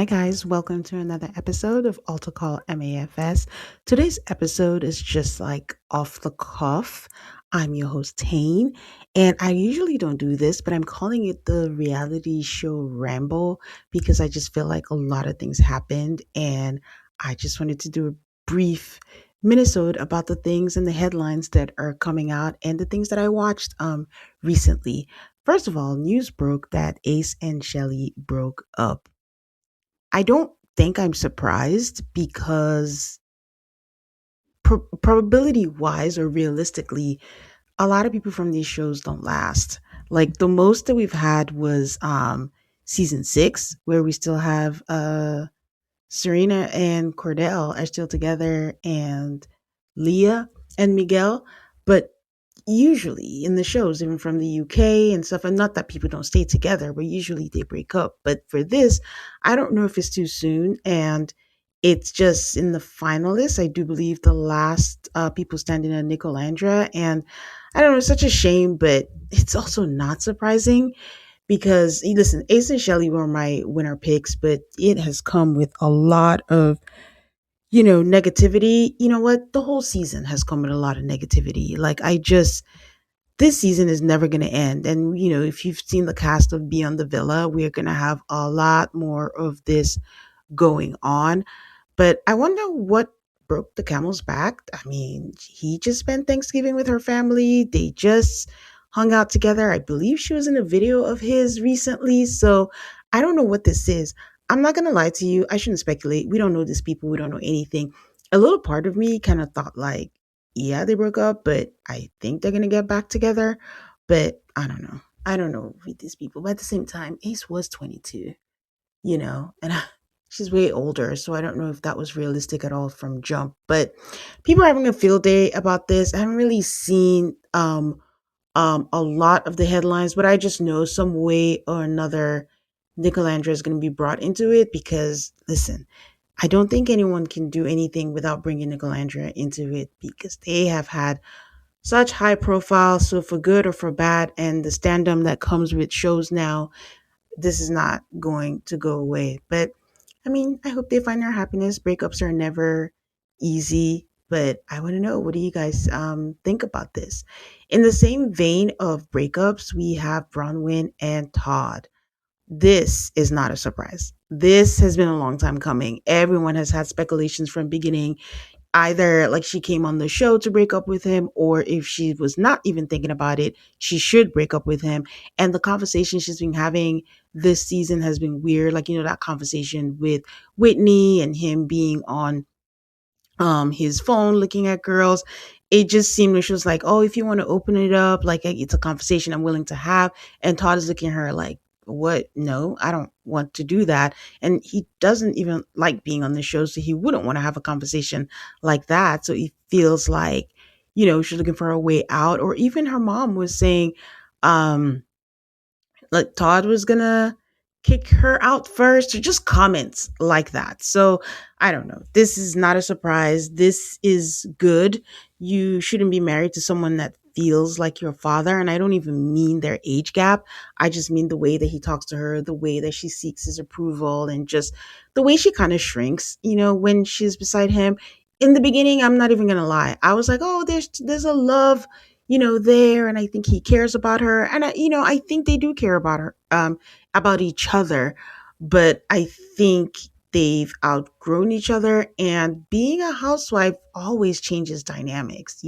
Hi, guys. Welcome to another episode of Alta Call MAFS. Today's episode is just like off the cuff. I'm your host, Tane, and I usually don't do this, but I'm calling it the reality show Ramble because I just feel like a lot of things happened, and I just wanted to do a brief Minnesota about the things and the headlines that are coming out and the things that I watched recently. First of all, news broke that Ace and Chelley broke up. I don't think I'm surprised because probability wise or realistically, a lot of people from these shows don't last. Like the most that we've had was season 6 where we still have Serena and Cordell are still together and Leah and Miguel, but usually in the shows, even from the UK and stuff, and not that people don't stay together, but usually they break up. But for this, I don't know if it's too soon, and it's just in the finalists. I do believe the last people standing are Nicolandra, and I don't know, it's such a shame, but it's also not surprising because listen, Ace and Shelley were my winner picks, but it has come with a lot of negativity. You know what? The whole season has come with a lot of negativity. Like I just this season is never going to end. And, if you've seen the cast of Beyond the Villa, we're going to have a lot more of this going on. But I wonder what broke the camel's back. I mean, he just spent Thanksgiving with her family. They just hung out together. I believe she was in a video of his recently. So I don't know what this is. I'm not going to lie to you. I shouldn't speculate. We don't know these people. We don't know anything. A little part of me kind of thought like, yeah, they broke up, but I think they're going to get back together. But I don't know. I don't know with these people. But at the same time, Ace was 22, and she's way older. So I don't know if that was realistic at all from jump. But people are having a field day about this. I haven't really seen a lot of the headlines, but I just know some way or another Nicolandra is going to be brought into it because, listen, I don't think anyone can do anything without bringing Nicolandra into it because they have had such high profile, so for good or for bad, and the standum that comes with shows now, this is not going to go away. But I mean, I hope they find their happiness. Breakups are never easy, but I want to know, what do you guys think about this? In the same vein of breakups, we have Bronwyn and Todd. This is not a surprise. This has been a long time coming. Everyone has had speculations from beginning, either like she came on the show to break up with him, or if she was not even thinking about it, she should break up with him. And the conversation she's been having this season has been weird. Like, that conversation with Whitney and him being on his phone looking at girls. It just seemed like she was like, oh, if you want to open it up, like it's a conversation I'm willing to have. And Todd is looking at her like, what? No, I don't want to do that. And he doesn't even like being on the show, so he wouldn't want to have a conversation like that. So he feels like, she's looking for a way out. Or even her mom was saying, um, like Todd was gonna kick her out first, or just comments like that. So I don't know. This is not a surprise. This is good. You shouldn't be married to someone that feels like your father. And I don't even mean their age gap. I just mean the way that he talks to her, the way that she seeks his approval, and just the way she kind of shrinks, when she's beside him. In the beginning, I'm not even gonna lie. I was like, oh, there's a love there. And I think he cares about her. And I think they do care about her, about each other. But I think they've outgrown each other. And being a housewife always changes dynamics,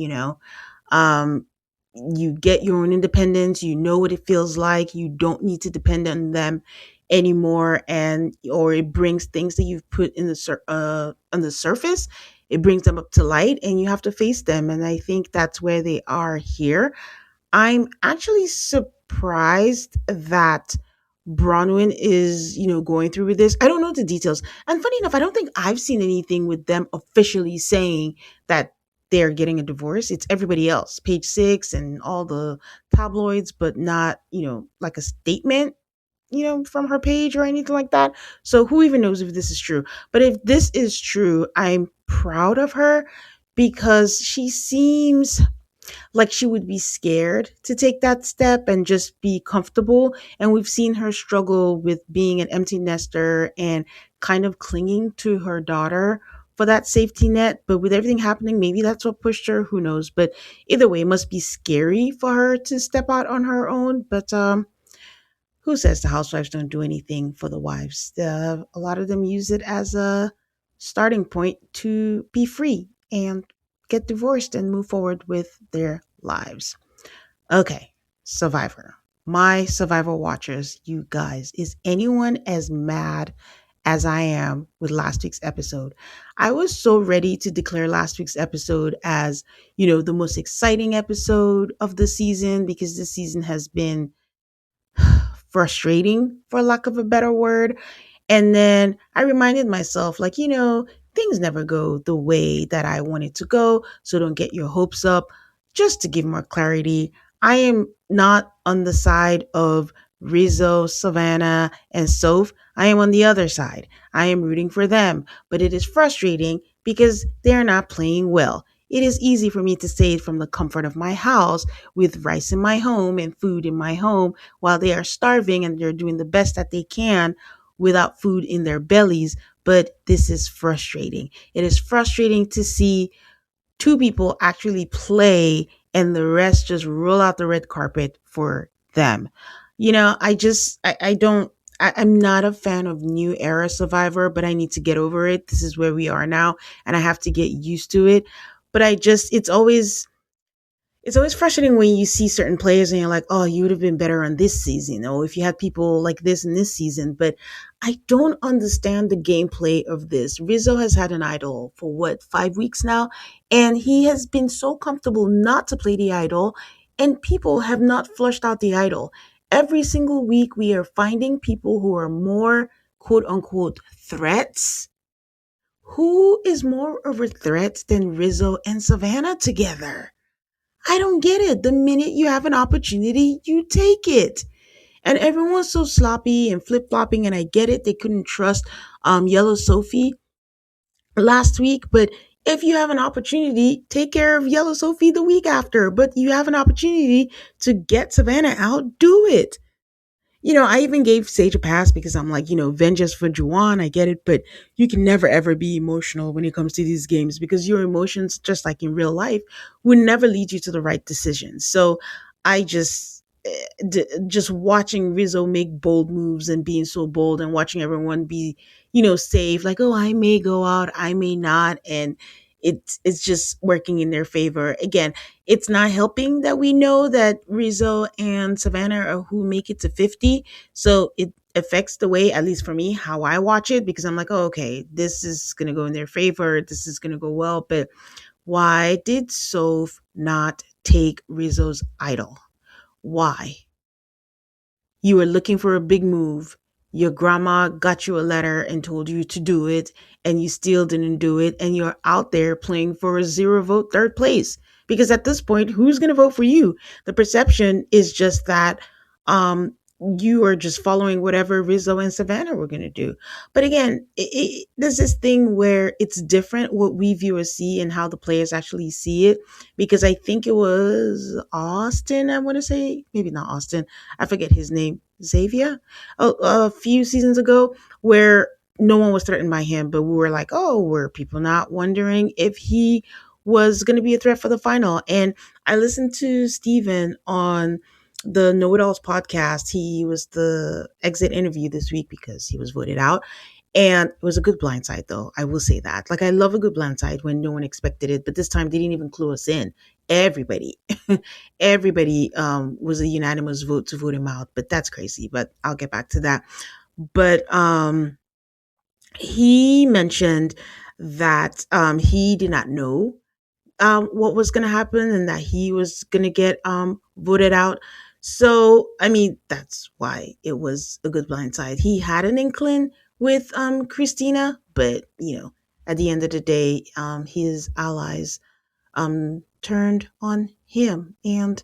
Um, you get your own independence, you know what it feels like. You don't need to depend on them anymore. And, or it brings things that you've put in on the surface, it brings them up to light and you have to face them. And I think that's where they are here. I'm actually surprised that Bronwyn is, going through with this. I don't know the details. And funny enough, I don't think I've seen anything with them officially saying that they're getting a divorce. It's everybody else, Page Six and all the tabloids, but not, like a statement, from her page or anything like that. So who even knows if this is true? But if this is true, I'm proud of her because she seems like she would be scared to take that step and just be comfortable. And we've seen her struggle with being an empty nester and kind of clinging to her daughter for that safety net. But with everything happening, maybe that's what pushed her. Who knows? But either way, it must be scary for her to step out on her own. But who says the housewives don't do anything for the wives? A lot of them use it as a starting point to be free and get divorced and move forward with their lives. Okay, Survivor. My Survivor watchers, you guys, is anyone as mad as I am with last week's episode? I was so ready to declare last week's episode as, the most exciting episode of the season because this season has been frustrating, for lack of a better word. And then I reminded myself, like, things never go the way that I want it to go. So don't get your hopes up. Just to give more clarity, I am not on the side of Rizzo, Savannah, and Soph. I am on the other side. I am rooting for them. But it is frustrating because they're not playing well. It is easy for me to say it from the comfort of my house with rice in my home and food in my home while they are starving and they're doing the best that they can without food in their bellies. But this is frustrating. It is frustrating to see two people actually play and the rest just roll out the red carpet for them. I don't, I'm not a fan of new era Survivor, but I need to get over it. This is where we are now and I have to get used to it. But it's always frustrating when you see certain players and you're like, oh, you would have been better on this season. Or if you had people like this in this season. But I don't understand the gameplay of this. Rizzo has had an idol for what, 5 weeks now? And he has been so comfortable not to play the idol. And people have not flushed out the idol. Every single week, we are finding people who are more quote unquote threats. Who is more of a threat than Rizzo and Savannah together? I don't get it. The minute you have an opportunity, you take it. And everyone's so sloppy and flip flopping. And I get it. They couldn't trust Yellow Sophie last week. But if you have an opportunity, take care of Yellow Sophie the week after. But you have an opportunity to get Savannah out, do it. I even gave Sage a pass because I'm like, vengeance for Juwan. I get it, but you can never ever be emotional when it comes to these games because your emotions, just like in real life, would never lead you to the right decision. So I just watching Rizzo make bold moves and being so bold and watching everyone be, safe, like, oh, I may go out, I may not. And it's just working in their favor. Again, it's not helping that we know that Rizzo and Savannah are who make it to 50. So it affects the way, at least for me, how I watch it because I'm like, oh, okay, this is going to go in their favor. This is going to go well. But why did Soph not take Rizzo's idol? Why? You were looking for a big move. Your grandma got you a letter and told you to do it, and you still didn't do it. And you're out there playing for a zero vote third place. Because at this point, who's going to vote for you? The perception is just that um, you are just following whatever Rizzo and Savannah were going to do. But again, there's this thing where it's different what we viewers see and how the players actually see it. Because I think it was Austin, I want to say, maybe not Austin, I forget his name, Xavier, a few seasons ago, where no one was threatened by him, but we were like, oh, were people not wondering if he was going to be a threat for the final? And I listened to Steven on the Know It Alls podcast. He was the exit interview this week because he was voted out. And it was a good blindside, though. I will say that. Like, I love a good blindside when no one expected it. But this time, they didn't even clue us in. Everybody, everybody was a unanimous vote to vote him out. But that's crazy. But I'll get back to that. But he mentioned that he did not know what was going to happen and that he was going to get voted out. So, I mean, that's why it was a good blindside. He had an inkling with Christina, but, at the end of the day, his allies turned on him. And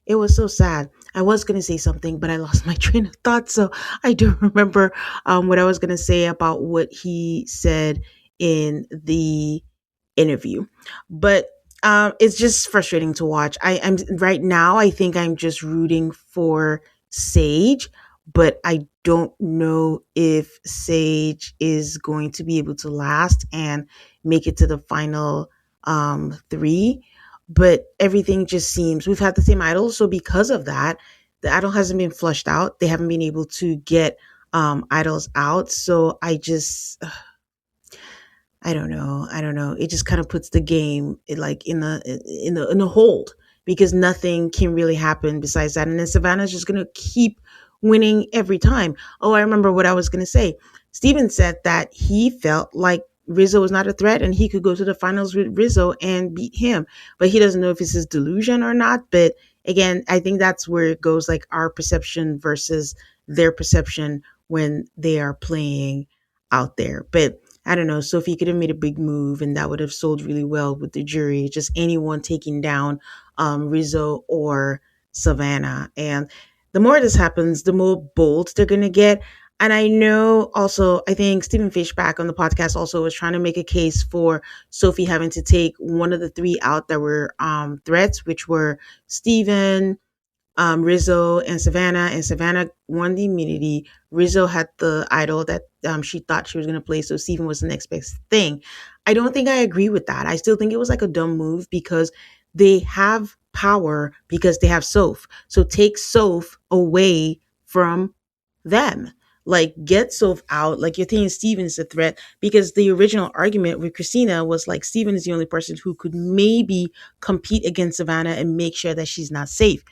it was so sad. I was going to say something, but I lost my train of thought. So I do remember what I was going to say about what he said in the interview. But it's just frustrating to watch. I'm right now, I think I'm just rooting for Sage, but I don't know if Sage is going to be able to last and make it to the final three. But everything just seems we've had the same idol, so because of that, the idol hasn't been flushed out. They haven't been able to get idols out. So I don't know. I don't know. It just kind of puts the game like in a hold because nothing can really happen besides that. And then Savannah's just gonna keep winning every time. Oh, I remember what I was gonna say. Steven said that he felt like Rizzo was not a threat and he could go to the finals with Rizzo and beat him. But he doesn't know if it's his delusion or not. But again, I think that's where it goes like our perception versus their perception when they are playing out there. But I don't know. Sophie could have made a big move and that would have sold really well with the jury. Just anyone taking down Rizzo or Savannah. And the more this happens, the more bold they're going to get. And I know also, I think Stephen Fishback on the podcast also was trying to make a case for Sophie having to take one of the three out that were threats, which were Stephen, Rizzo and Savannah won the immunity. Rizzo had the idol that she thought she was going to play, so Steven was the next best thing. I don't think I agree with that. I still think it was like a dumb move because they have power because they have Soph. So take Soph away from them. Like get Soph out. Like you're thinking Steven's a threat because the original argument with Christina was like Steven is the only person who could maybe compete against Savannah and make sure that she's not safe.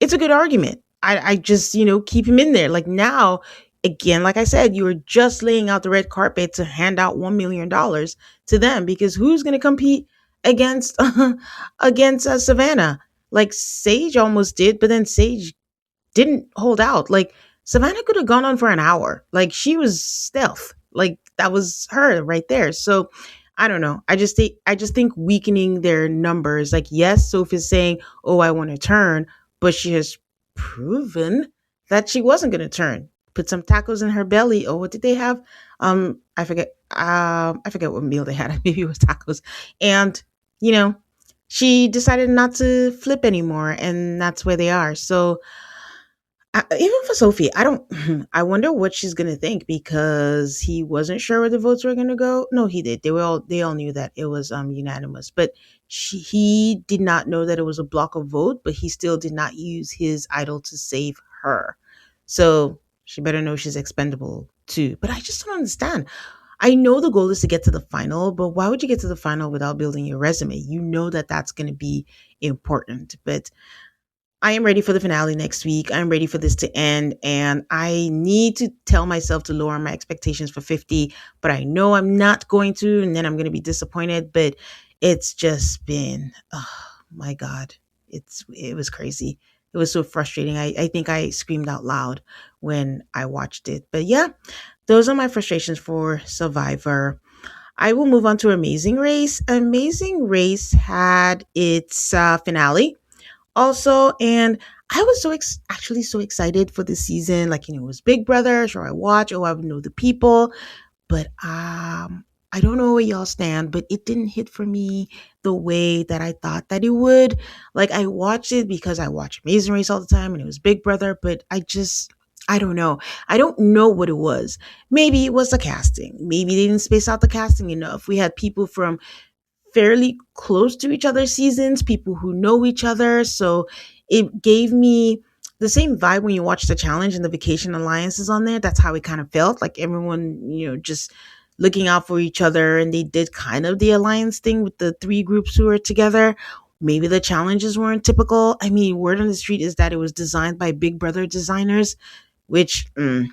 It's a good argument. I just, keep him in there. Like now, again, like I said, you were just laying out the red carpet to hand out $1 million to them because who's going to compete against against Savannah? Like Sage almost did, but then Sage didn't hold out. Like Savannah could have gone on for an hour. Like she was stealth. Like that was her right there. So I don't know. I just think weakening their numbers. Like yes, Sophie's saying, "Oh, I want to turn," but she has proven that she wasn't going to turn. Put some tacos in her belly. Oh, what did they have? I forget. I forget what meal they had. Maybe it was tacos. And you know, she decided not to flip anymore, and that's where they are. So even for Sophie, I don't. I wonder what she's gonna think because he wasn't sure where the votes were gonna go. No, he did. They all knew that it was unanimous, but he did not know that it was a block of vote. But he still did not use his idol to save her. So she better know she's expendable too. But I just don't understand. I know the goal is to get to the final, but why would you get to the final without building your resume? You know that that's going to be important. But I am ready for the finale next week. I'm ready for this to end. And I need to tell myself to lower my expectations for 50, but I know I'm not going to. And then I'm going to be disappointed. But it's just been, oh my God, it was crazy. It was so frustrating. I think I screamed out loud when I watched it. But yeah, those are my frustrations for Survivor. I will move on to Amazing Race. Amazing Race had its finale also, and I was actually so excited for this season. Like, it was Big Brother, sure I watch, oh, I would know the people, but I don't know where y'all stand, but it didn't hit for me the way that I thought that it would. Like, I watched it because I watch Amazing Race all the time and it was Big Brother, but I don't know. I don't know what it was. Maybe it was the casting. Maybe they didn't space out the casting enough. We had people from fairly close to each other's seasons, people who know each other. So it gave me the same vibe when you watch the challenge and the vacation alliances on there. That's how it kind of felt like everyone, just looking out for each other. And they did kind of the alliance thing with the three groups who were together. Maybe the challenges weren't typical. I mean, word on the street is that it was designed by Big Brother designers, which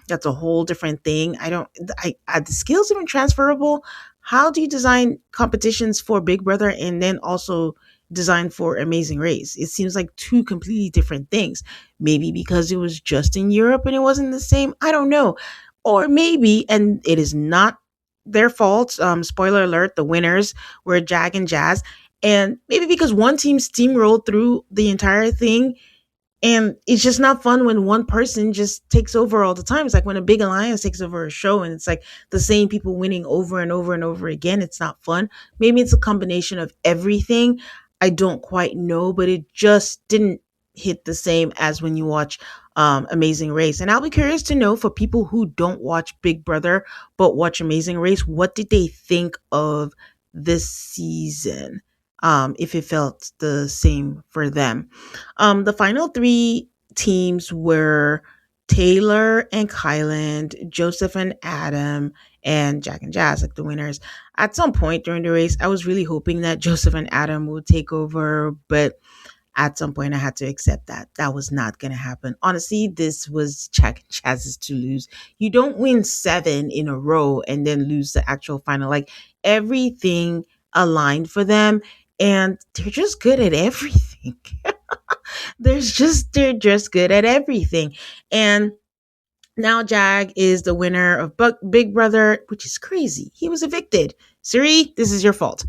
that's a whole different thing. I the skills even transferable. How do you design competitions for Big Brother and then also design for Amazing Race? It seems like two completely different things. Maybe because it was just in Europe and it wasn't the same. I don't know. Or maybe, and it is not their fault. Spoiler alert: the winners were Jag and Jazz. And maybe because one team steamrolled through the entire thing, and it's just not fun when one person just takes over all the time. It's like when a big alliance takes over a show and it's like the same people winning over and over and over again. It's not fun. Maybe it's a combination of everything. I don't quite know, but it just didn't hit the same as when you watch Amazing Race. And I'll be curious to know, for people who don't watch Big Brother but watch Amazing Race, what did they think of this season? If it felt the same for them. The final three teams were Taylor and Kyland, Joseph and Adam, and Jack and Jazz, like the winners. At some point during the race, I was really hoping that Joseph and Adam would take over, but at some point I had to accept that that was not going to happen. Honestly, this was Jack and Jazz's to lose. You don't win 7 in a row and then lose the actual final. Like, everything aligned for them, and they're just good at everything. They're just good at everything. And now Jag is the winner of Big Brother, which is crazy. He was evicted. Siri, this is your fault.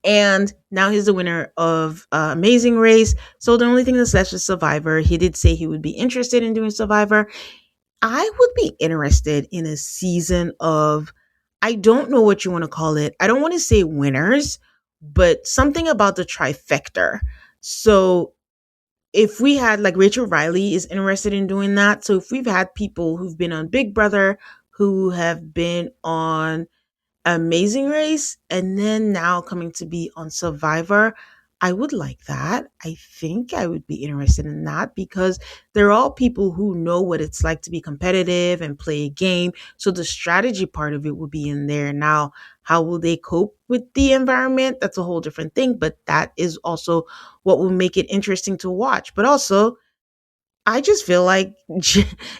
And now he's the winner of Amazing Race. So the only thing that's left is Survivor. He did say he would be interested in doing Survivor. I would be interested in a season of, I don't know what you want to call it. I don't want to say winners, but something about the trifecta. So if we had, like, Rachel Riley is interested in doing that. So if we've had people who've been on Big Brother, who have been on Amazing Race, and then now coming to be on Survivor, I would like that. I think I would be interested in that, because they're all people who know what it's like to be competitive and play a game. So the strategy part of it would be in there. Now, how will they cope with the environment? That's a whole different thing, but that is also what will make it interesting to watch. But also, I just feel like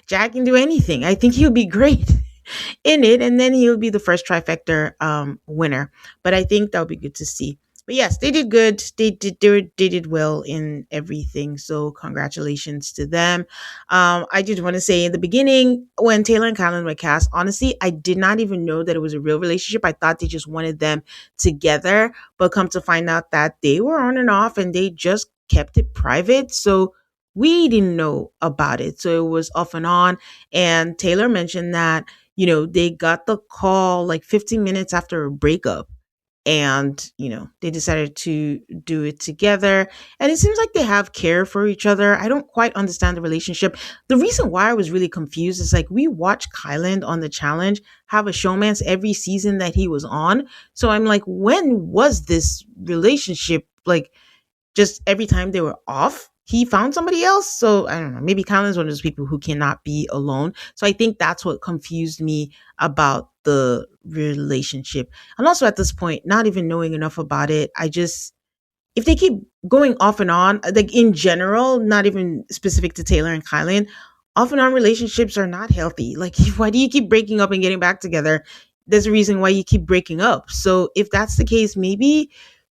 Jack can do anything. I think he'll be great in it, and then he'll be the first trifecta winner. But I think that'll be good to see. But yes, they did good. They did well in everything. So congratulations to them. I did want to say, in the beginning, when Taylor and Kylan were cast, honestly, I did not even know that it was a real relationship. I thought they just wanted them together, but come to find out that they were on and off, and they just kept it private. So we didn't know about it. So it was off and on. And Taylor mentioned that, they got the call like 15 minutes after a breakup, and, they decided to do it together. And it seems like they have care for each other. I don't quite understand the relationship. The reason why I was really confused is, like, we watched Kyland on the challenge have a showmance every season that he was on. So I'm like, when was this relationship? Like, just every time they were off, he found somebody else. So I don't know. Maybe Colin's one of those people who cannot be alone. So I think that's what confused me about the relationship. And also, at this point, not even knowing enough about it, if they keep going off and on, like, in general, not even specific to Taylor and Kylan, off and on relationships are not healthy. Like, why do you keep breaking up and getting back together? There's a reason why you keep breaking up. So if that's the case, maybe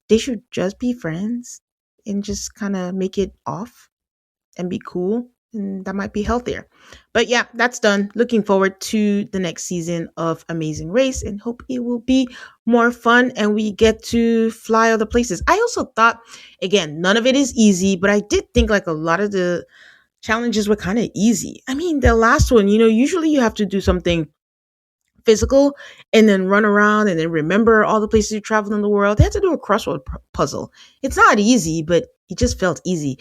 they should just be friends and just kind of make it off and be cool. And that might be healthier. But yeah, that's done. Looking forward to the next season of Amazing Race, and hope it will be more fun and we get to fly other places. I also thought, again, none of it is easy, but I did think, like, a lot of the challenges were kind of easy. I mean, the last one, usually you have to do something physical and then run around and then remember all the places you traveled in the world. They had to do a crossword puzzle. It's not easy, but it just felt easy.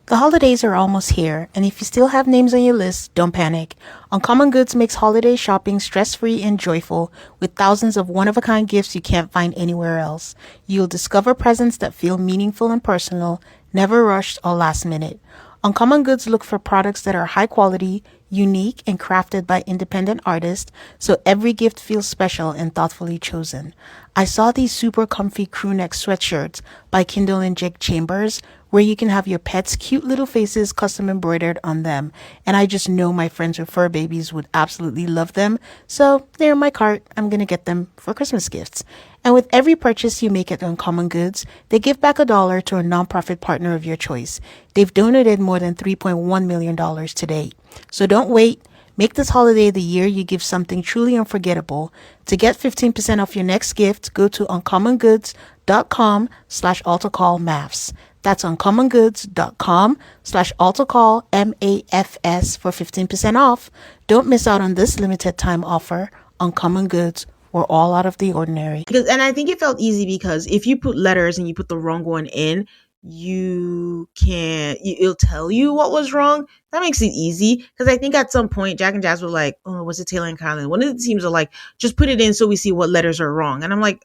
The holidays are almost here, and if you still have names on your list, don't panic. Uncommon Goods makes holiday shopping stress-free and joyful with thousands of one-of-a-kind gifts you can't find anywhere else. You'll discover presents that feel meaningful and personal, never rushed or last minute. Uncommon Goods look for products that are high quality, unique, and crafted by independent artists, so every gift feels special and thoughtfully chosen. I saw these super comfy crew neck sweatshirts by Kindle and Jake Chambers, where you can have your pets' cute little faces custom embroidered on them. And I just know my friends with fur babies would absolutely love them. So they're in my cart. I'm going to get them for Christmas gifts. And with every purchase you make at Uncommon Goods, they give back $1 to a nonprofit partner of your choice. They've donated more than $3.1 million to date. So don't wait. Make this holiday the year you give something truly unforgettable. To get 15% off your next gift, go to uncommongoods.com/altarcallmafs. That's uncommongoods.com/altarcallmafs for 15% off. Don't miss out on this limited time offer. Uncommon Goods, we're all out of the ordinary. And I think it felt easy, because if you put letters and you put the wrong one in, it'll tell you what was wrong. That makes it easy because I think at some point Jack and Jazz were like, oh, was it Taylor and Kylan? One of the teams are like, just put it in so we see what letters are wrong. And I'm like,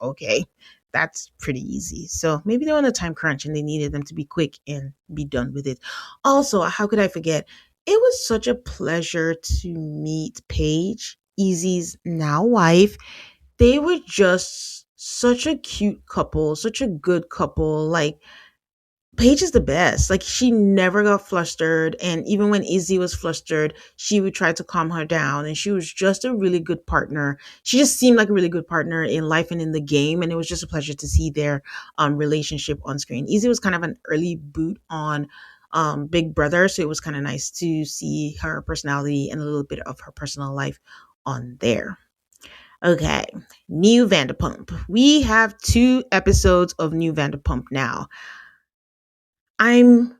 okay, that's pretty easy. So maybe they're on a time crunch and they needed them to be quick and be done with it. Also, how could I forget? It was such a pleasure to meet Paige, Easy's now wife. They were just such a cute couple, such a good couple. Like, Paige is the best. Like, she never got flustered, and even when Izzy was flustered, she would try to calm her down, and she was just a really good partner. She just seemed like a really good partner in life and in the game, and it was just a pleasure to see their relationship on screen. Izzy was kind of an early boot on Big Brother, so it was kind of nice to see her personality and a little bit of her personal life on there. Okay, new Vanderpump. We have 2 episodes of new Vanderpump now. I'm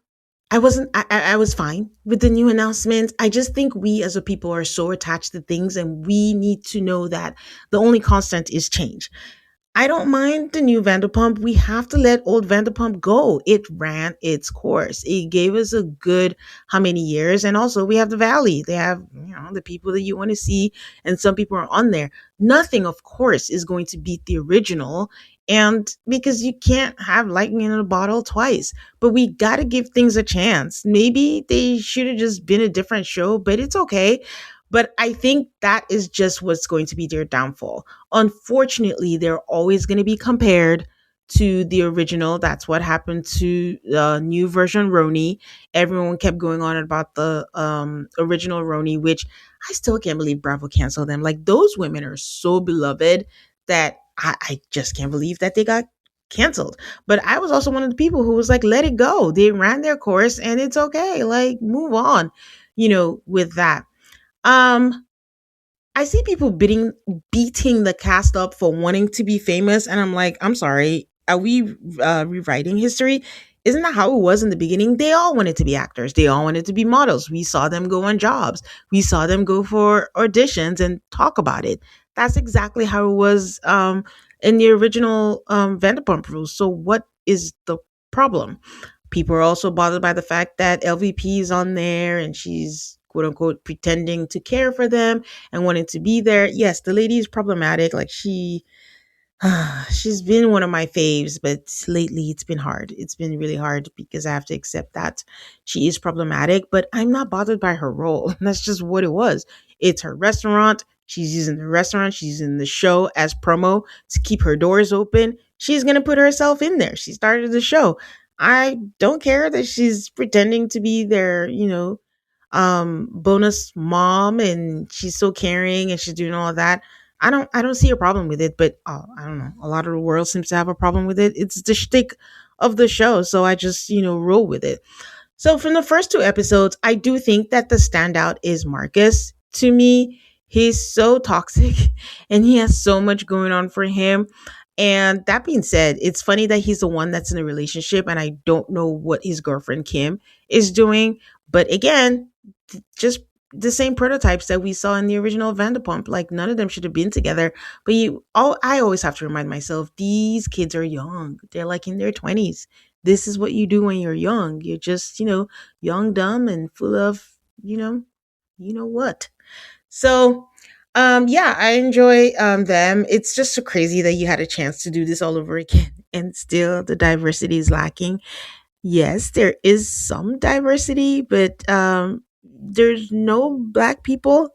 I wasn't I was fine with the new announcement. I just think we as a people are so attached to things and we need to know that the only constant is change. I don't mind the new Vanderpump. We have to let old Vanderpump go. It ran its course. It gave us a good how many years? And also we have the Valley. They have, the people that you want to see, and some people are on there. Nothing, of course, is going to beat the original. And because you can't have lightning in a bottle twice, but we got to give things a chance. Maybe they should have just been a different show, but it's okay. But I think that is just what's going to be their downfall. Unfortunately, they're always going to be compared to the original. That's what happened to the new version Roni. Everyone kept going on about the original Roni, which I still can't believe Bravo canceled them. Like, those women are so beloved that I just can't believe that they got canceled. But I was also one of the people who was like, let it go. They ran their course and it's okay. Like, move on, with that. Um, I see people beating the cast up for wanting to be famous, and I'm like, I'm sorry, are we rewriting history? Isn't that how it was in the beginning? They all wanted to be actors. They all wanted to be models. We saw them go on jobs. We saw them go for auditions and talk about it. That's exactly how it was in the original Vanderpump Rules. So what is the problem? People are also bothered by the fact that LVP is on there and she's quote unquote pretending to care for them and wanting to be there. Yes, the lady is problematic. Like, she's been one of my faves, but lately it's been hard. It's been really hard because I have to accept that she is problematic, but I'm not bothered by her role. That's just what it was. It's her restaurant. She's using the restaurant, she's using the show as promo to keep her doors open. She's going to put herself in there. She started the show. I don't care that she's pretending to be their, bonus mom and she's so caring and she's doing all of that. I don't see a problem with it, but I don't know. A lot of the world seems to have a problem with it. It's the shtick of the show, so I just roll with it. So from the first 2 episodes, I do think that the standout is Marcus. To me, he's so toxic and he has so much going on for him. And that being said, it's funny that he's the one that's in a relationship and I don't know what his girlfriend Kim is doing. But again, just the same prototypes that we saw in the original Vanderpump. Like, none of them should have been together. But I always have to remind myself, these kids are young. They're like in their 20s. This is what you do when you're young. You're just, young, dumb, and full of, what. So, yeah, I enjoy them. It's just so crazy that you had a chance to do this all over again, and still the diversity is lacking. Yes, there is some diversity, but there's no black people.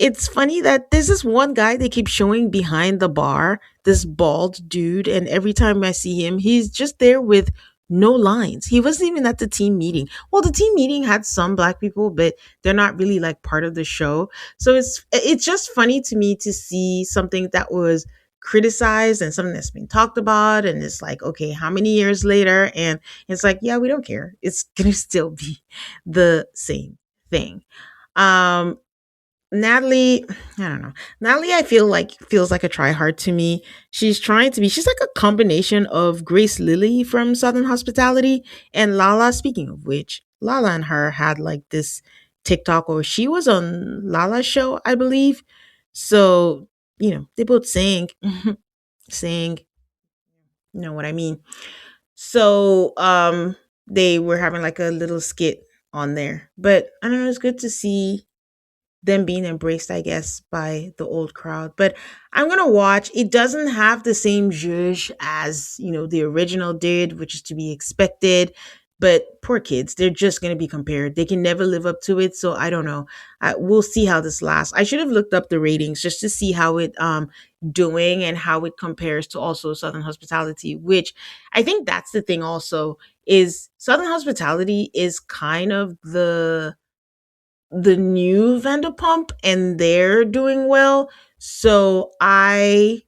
It's funny that there's this one guy they keep showing behind the bar, this bald dude, and every time I see him, he's just there with no lines. He wasn't even at the team meeting. Well, the team meeting had some black people, but they're not really like part of the show. So it's just funny to me to see something that was criticized and something that's been talked about, and it's like, okay, how many years later? And it's like, yeah, we don't care. It's gonna still be the same thing. Um, Natalie, I don't know. Natalie, I feel like feels like a try hard to me. She's like a combination of Grace Lilly from Southern Hospitality and Lala. Speaking of which, Lala and her had like this TikTok, or she was on Lala's show, I believe. So, they both sing, sing, you know what I mean? So they were having like a little skit on there. But I don't know, it's good to see them being embraced, I guess, by the old crowd. But I'm gonna watch. It doesn't have the same zhuzh as the original did, which is to be expected. But poor kids, they're just gonna be compared. They can never live up to it. So I don't know. We'll see how this lasts. I should have looked up the ratings just to see how it doing and how it compares to also Southern Hospitality. Which I think that's the thing. Also, is Southern Hospitality is kind of the new Vanderpump and they're doing well. So I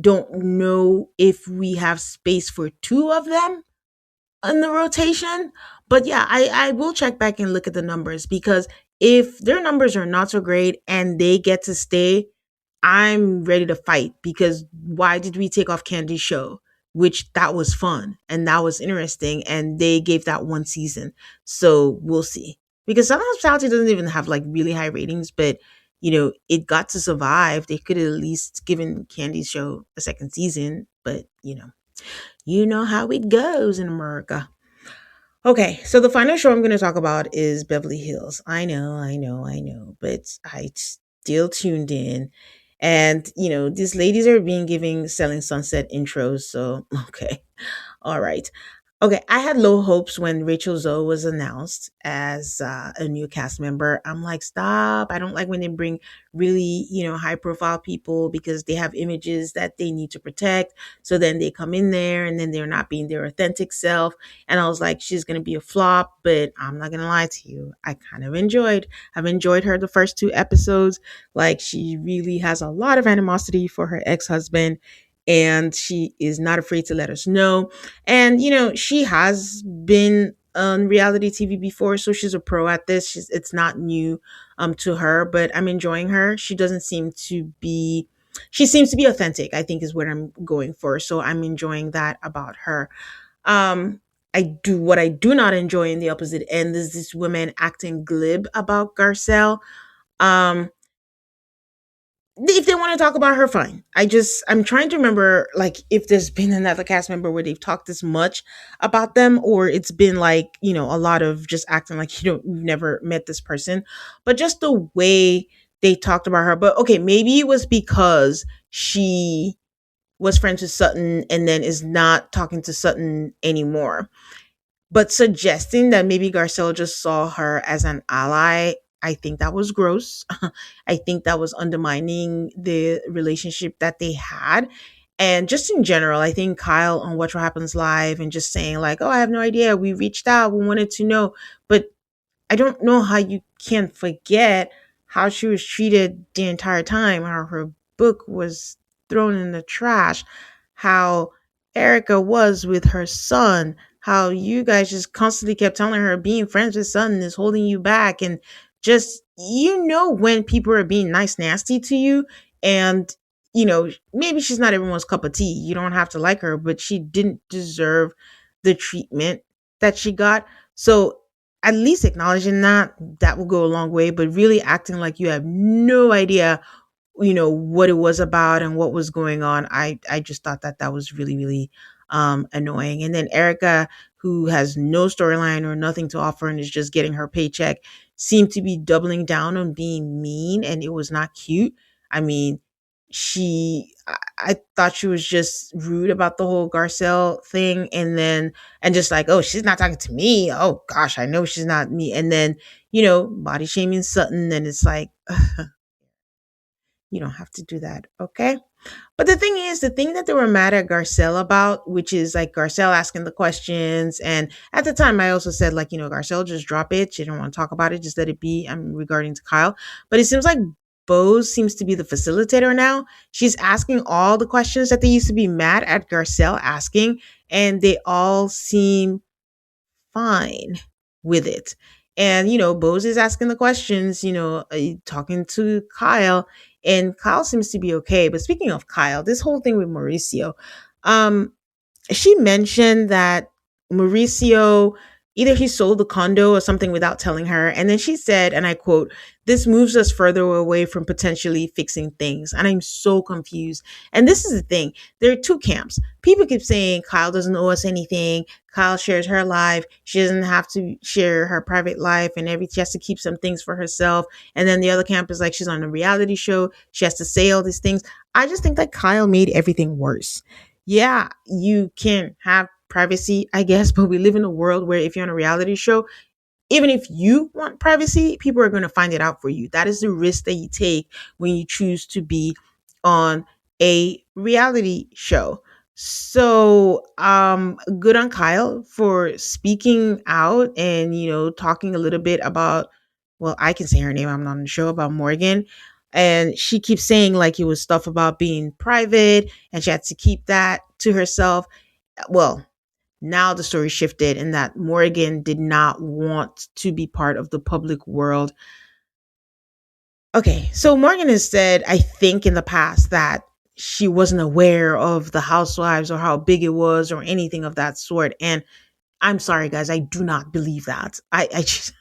don't know if we have space for two of them in the rotation. But yeah, I will check back and look at the numbers because if their numbers are not so great and they get to stay, I'm ready to fight because why did we take off Candy's show? Which that was fun and that was interesting, and they gave that one season. So we'll see. Because Southern Hospitality doesn't even have like really high ratings, but it got to survive. They could have at least given Candy's show a second season, but you know how it goes in America. Okay, so the final show I'm going to talk about is Beverly Hills. I know, but I still tuned in. And, these ladies are being giving Selling Sunset intros. So, okay. All right. Okay, I had low hopes when Rachel Zoe was announced as a new cast member. I'm like, stop. I don't like when they bring really, high profile people because they have images that they need to protect. So then they come in there and then they're not being their authentic self. And I was like, she's going to be a flop, but I'm not going to lie to you. I've enjoyed her the first two episodes. Like, she really has a lot of animosity for her ex husband. And she is not afraid to let us know, and she has been on reality TV before, so she's a pro at this. It's not new to her, but I'm enjoying her. She seems to be authentic, I think is what I'm going for. So I'm enjoying that about her. What I do not enjoy in the opposite end is this woman acting glib about Garcelle. Um if they want to talk about her, fine. I'm trying to remember like if there's been another cast member where they've talked this much about them, or it's been like a lot of just acting like you've never met this person. But just the way they talked about her. But okay, maybe it was because she was friends with Sutton and then is not talking to Sutton anymore. But suggesting that maybe Garcelle just saw her as an ally, I think that was gross. I think that was undermining the relationship that they had. And just in general, I think Kyle on What Happens Live and just saying, like, oh, I have no idea. We reached out. We wanted to know. But I don't know how you can forget how she was treated the entire time, how her book was thrown in the trash, how Erica was with her son, how you guys just constantly kept telling her being friends with son is holding you back, and just when people are being nice nasty to you, and maybe she's not everyone's cup of tea. You don't have to like her, but she didn't deserve the treatment that she got. So at least acknowledging that will go a long way, but really acting like you have no idea what it was about and what was going on. I just thought that was really really annoying. And then Erica, who has no storyline or nothing to offer and is just getting her paycheck, seemed to be doubling down on being mean, and it was not cute. I mean, I thought she was just rude about the whole Garcelle thing, and just like, oh, she's not talking to me. Oh gosh, I know she's not me. And then body shaming Sutton, and it's like, you don't have to do that, okay? But the thing is, the thing that they were mad at Garcelle about, which is like Garcelle asking the questions. And at the time, I also said, like, Garcelle, just drop it. She don't want to talk about it. Just let it be. I'm regarding to Kyle. But it seems like Bose seems to be the facilitator now. She's asking all the questions that they used to be mad at Garcelle asking. And they all seem fine with it. And, Bose is asking the questions, talking to Kyle, and Kyle seems to be okay. But speaking of Kyle, this whole thing with Mauricio, um, she mentioned that Mauricio Either he sold the condo or something without telling her. And then she said, and I quote, "This moves us further away from potentially fixing things." And I'm so confused. And this is the thing, there are two camps. People keep saying Kyle doesn't owe us anything. Kyle shares her life. She doesn't have to share her private life and every she has to keep some things for herself. And then the other camp is like she's on a reality show. She has to say all these things. I just think that Kyle made everything worse. Yeah, you can have privacy, I guess, but we live in a world where if you're on a reality show, even if you want privacy, people are going to find it out for you. That is the risk that you take when you choose to be on a reality show. So, good on Kyle for speaking out and, talking a little bit about, well, I can say her name, I'm not on the show, about Morgan. And she keeps saying like it was stuff about being private and she had to keep that to herself. Well, now the story shifted in that Morgan did not want to be part of the public world. Okay, so Morgan has said, I think in the past, that she wasn't aware of the housewives or how big it was or anything of that sort. And I'm sorry, guys, I do not believe that. I just,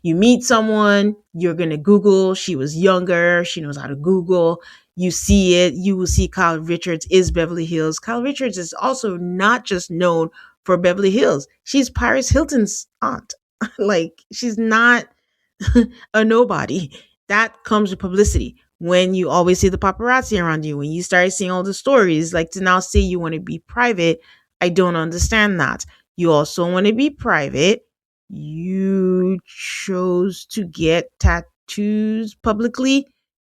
you meet someone, you're going to Google, she was younger, she knows how to Google. You see it, you will see Kyle Richards is Beverly Hills. Kyle Richards is also not just known for Beverly Hills. She's Paris Hilton's aunt. Like, she's not a nobody. That comes with publicity. When you always see the paparazzi around you, when you start seeing all the stories, like to now say you want to be private, I don't understand that. You also want to be private. You chose to get tattoos publicly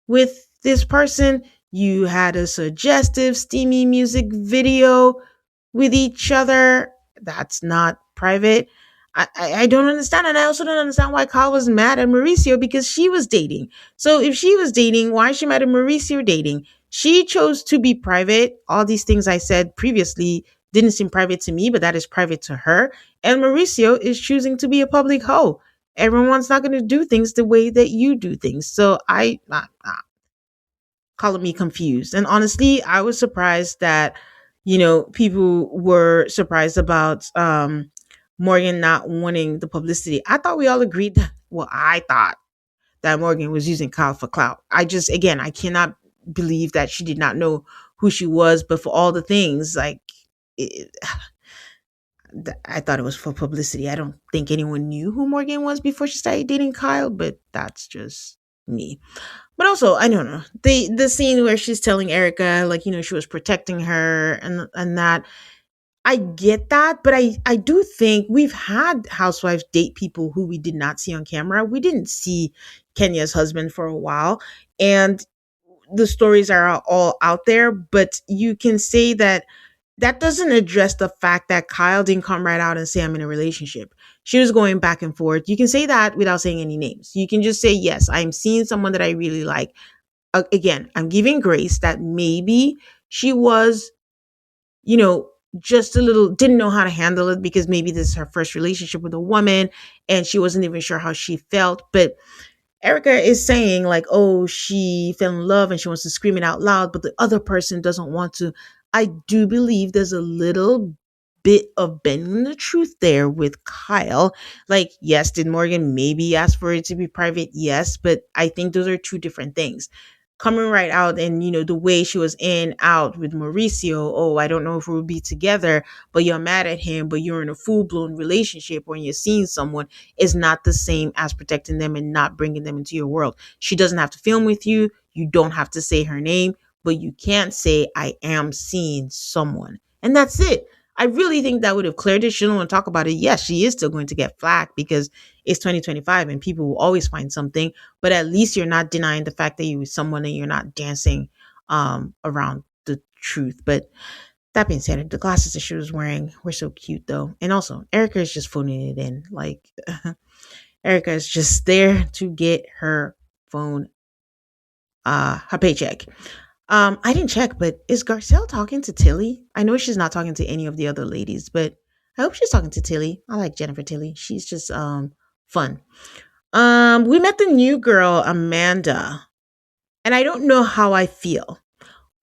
with this person. You had a suggestive, steamy music video with each other. That's not private. I don't understand. And I also don't understand why Kyle was mad at Mauricio because she was dating. So if she was dating, why is she mad at Mauricio dating? She chose to be private. All these things I said previously didn't seem private to me, but that is private to her. And Mauricio is choosing to be a public hoe. Everyone's not going to do things the way that you do things. So calling me confused. And honestly, I was surprised that, people were surprised about Morgan not wanting the publicity. I thought we all agreed that, well, I thought that Morgan was using Kyle for clout. Again, I cannot believe that she did not know who she was, but for all the things, like, it, I thought it was for publicity. I don't think anyone knew who Morgan was before she started dating Kyle, but that's just me. But also, I don't know, the scene where she's telling Erica, like, she was protecting her and that, I get that, but I do think we've had housewives date people who we did not see on camera. We didn't see Kenya's husband for a while, and the stories are all out there. But you can say that that doesn't address the fact that Kyle didn't come right out and say I'm in a relationship. She was going back and forth. You can say that without saying any names. You can just say, yes, I'm seeing someone that I really like. Again, I'm giving grace that maybe she was, you know, just a little, didn't know how to handle it because maybe this is her first relationship with a woman and she wasn't even sure how she felt. But Erica is saying like, oh, she fell in love and she wants to scream it out loud, but the other person doesn't want to. I do believe there's a little bit of bending the truth there with Kyle. Like, yes, did Morgan maybe ask for it to be private? Yes, but I think those are two different things. Coming right out and, the way she was in out with Mauricio, oh, I don't know if we'll be together, but you're mad at him, but you're in a full blown relationship when you're seeing someone, is not the same as protecting them and not bringing them into your world. She doesn't have to film with you. You don't have to say her name, but you can't say, I am seeing someone. And that's it. I really think that would have cleared it. She don't want to talk about it. Yes, she is still going to get flack because it's 2025 and people will always find something. But at least you're not denying the fact that you were someone and you're not dancing around the truth. But that being said, the glasses that she was wearing were so cute though. And also, Erica is just phoning it in. Like, Erica is just there to get her paycheck. I didn't check, but is Garcelle talking to Tilly? I know she's not talking to any of the other ladies, but I hope she's talking to Tilly. I like Jennifer Tilly. She's just fun. We met the new girl, Amanda, and I don't know how I feel.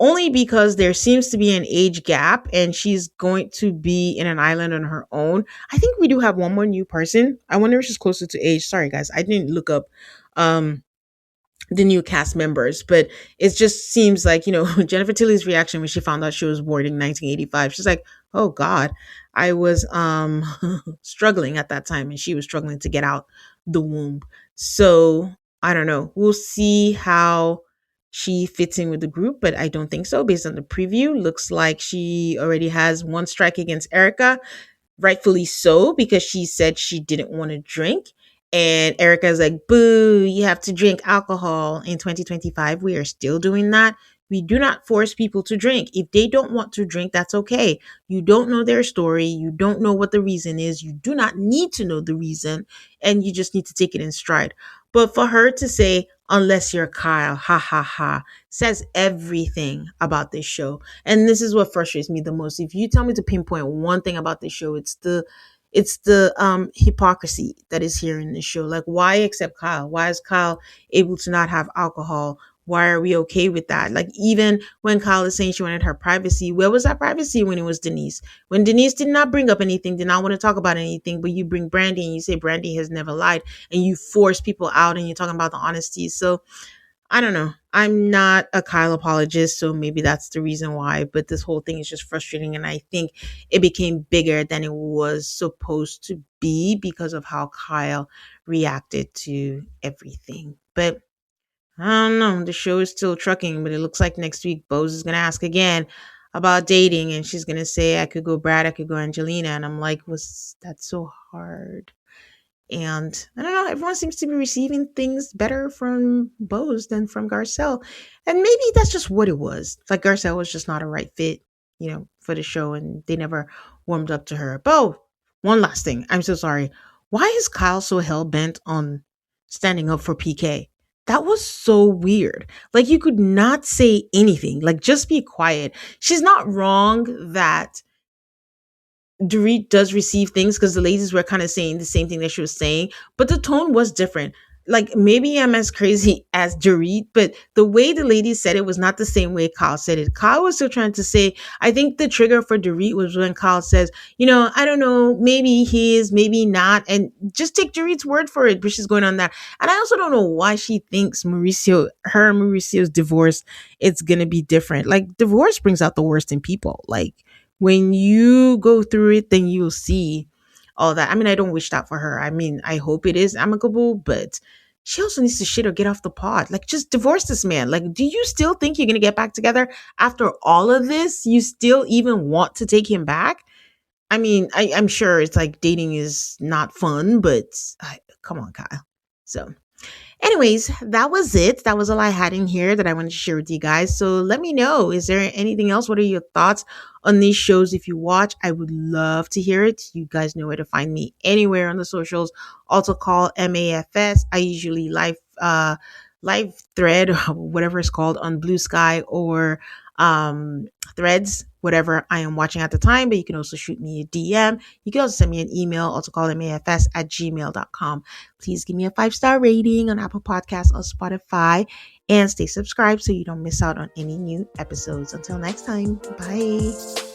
only because there seems to be an age gap and she's going to be in an island on her own. I think we do have one more new person. I wonder if she's closer to age. Sorry, guys, I didn't look up um the new cast members, but it just seems like, Jennifer Tilly's reaction when she found out she was born in 1985. She's like, "Oh God, I was struggling at that time, and she was struggling to get out the womb." So I don't know. We'll see how she fits in with the group, but I don't think so. Based on the preview, looks like she already has one strike against Erica, rightfully so, because she said she didn't want to drink. And Erica's like, "Boo, you have to drink alcohol in 2025. We are still doing that. We do not force people to drink. If they don't want to drink, that's okay. You don't know their story. You don't know what the reason is. You do not need to know the reason. And you just need to take it in stride." But for her to say, "Unless you're Kyle, ha ha ha," says everything about this show. And this is what frustrates me the most. If you tell me to pinpoint one thing about this show, it's the hypocrisy that is here in this show. Like, why accept Kyle? Why is Kyle able to not have alcohol? Why are we okay with that? Like, even when Kyle is saying she wanted her privacy, where was that privacy when it was Denise? When Denise did not bring up anything, did not want to talk about anything, but you bring Brandy and you say Brandy has never lied, and you force people out and you're talking about the honesty. So I don't know. I'm not a Kyle apologist, so maybe that's the reason why. But this whole thing is just frustrating. And I think it became bigger than it was supposed to be because of how Kyle reacted to everything. But I don't know. The show is still trucking, but it looks like next week Bose is going to ask again about dating. And she's going to say, "I could go Brad, I could go Angelina." And I'm like, was that so hard? And I don't know, everyone seems to be receiving things better from Bose than from Garcelle. And maybe that's just what it was. Like, Garcelle was just not a right fit, for the show, and they never warmed up to her. Bo, one last thing. I'm so sorry. Why is Kyle so hell bent on standing up for PK? That was so weird. Like, you could not say anything. Like, just be quiet. She's not wrong that Dorit does receive things, because the ladies were kind of saying the same thing that she was saying, but the tone was different. Like, maybe I'm as crazy as Dorit, but the way the ladies said it was not the same way Kyle said it. Kyle was still trying to say, I think the trigger for Dorit was when Kyle says, "I don't know, maybe he is, maybe not." And just take Dorit's word for it, but she's going on that. And I also don't know why she thinks her and Mauricio's divorce, it's going to be different. Like, divorce brings out the worst in people. Like, when you go through it, then you'll see all that. I mean, I don't wish that for her. I mean, I hope it is amicable, but she also needs to shit or get off the pot. Like, just divorce this man. Like, do you still think you're going to get back together after all of this? You still even want to take him back? I mean, I'm sure it's like dating is not fun, but come on, Kyle. So, anyways, that was it. That was all I had in here that I wanted to share with you guys. So let me know. Is there anything else? What are your thoughts on these shows? If you watch, I would love to hear it. You guys know where to find me anywhere on the socials. Also call MAFS. I usually live thread, whatever it's called, on Blue Sky or Threads, whatever I am watching at the time. But you can also shoot me a DM. You can also send me an email, also call mafs@gmail.com. Please give me a 5-star rating on Apple Podcasts or Spotify, and stay subscribed so you don't miss out on any new episodes. Until next time, bye.